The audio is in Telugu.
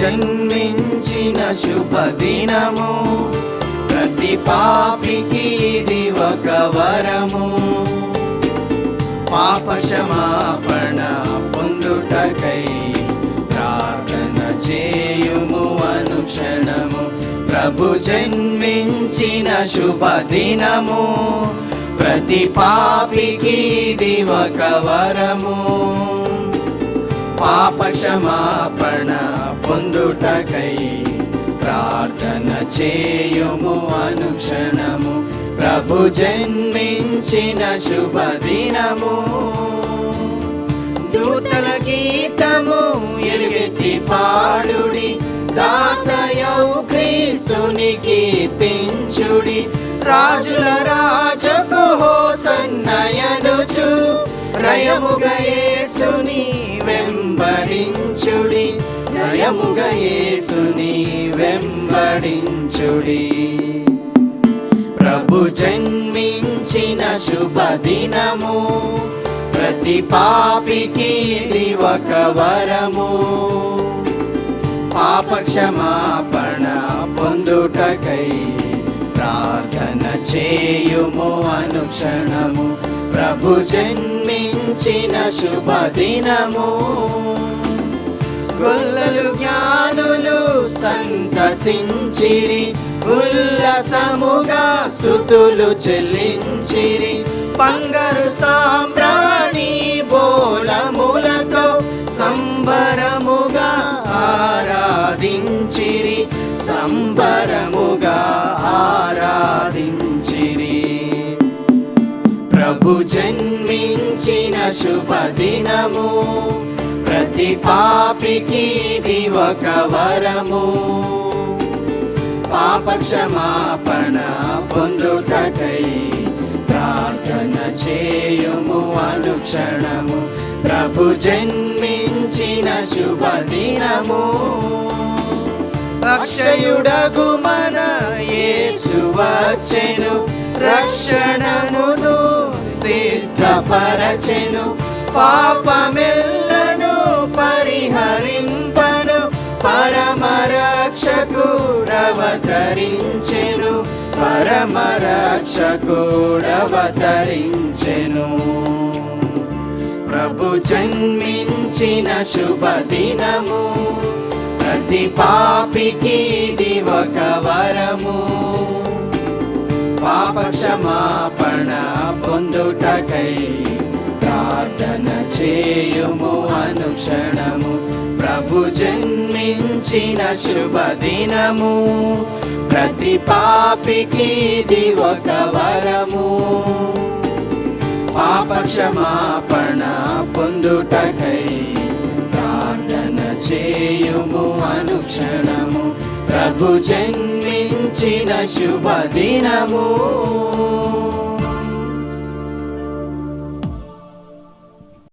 జన్మించిన శుభదినము, ప్రతి పాపికి ఇది ఒక వరము. పాప క్షమాపణ పొందుటకై ప్రార్థన చేయుము అనుక్షణము. ప్రభు జన్మించిన శుభదినము, ప్రతి పాపికి ఇది ఒక వరము. పాప క్షమాపణ పొందుటకై ప్రార్థన చేయుము అనుక్షణము. ప్రభు జన్మించిన శుభదినము. దూతల గీతము ఎలుగెత్తి పాడుడి, దాతయౌ క్రీస్తుని కీర్తించుడి. రాజుల రాజకు హోసన్నయనుచు, రయముగా యేసుని వెంబడించుడి, రయముగా యేసుని వెంబడించుడి. ప్రభు జన్మించిన శుభదినము, ప్రతి పాపికి ఇది ఒక వరము. పాప క్షమాపణ పొందుటకై ప్రార్థన చేయుము అనుక్షణము. ప్రభు జన్మించిన శుభదినము. గొల్లలు జ్ఞానులు సంతసించిరి, ఉల్లసముగా స్తుతులు చెల్లించిరి. బంగారు సాంబ్రాణి బోళములతో సంబరముగా ఆరాధించిరి, సంబరముగా ఆరాధించిరి. ప్రభు జన్మించిన శుభదినము, ప్రతి పాపికి ఇది ఒక వరము. పాప క్షమాపణ పొందుటకై ప్రార్థన చేయుము అనుక్షణము. ప్రభు జన్మించిన శుభదినము. అక్షయుడగు మన యేసు వచ్చెను, రక్షణను సిద్ధపరచెను. పాపమెల్లను పరిహరింపను, పరమరక్షకుడవతరించెను, పరమరక్షకుడవతరించెను. ప్రభు జన్మించిన శుభదినము, ప్రతి పాపికి ఇది ఒక వరము. పాప క్షమాపణ పొందుటకై ప్రార్థన చేయుము అనుక్షణము. ప్రభు జన్మించిన శుభదినము, ప్రతి పాపికి ఇది ఒక వరము. పాప క్షమాపణ పొందుటకై ప్రార్థన చేయుము అనుక్షణము. ప్రభు జన్మించిన శుభదినము.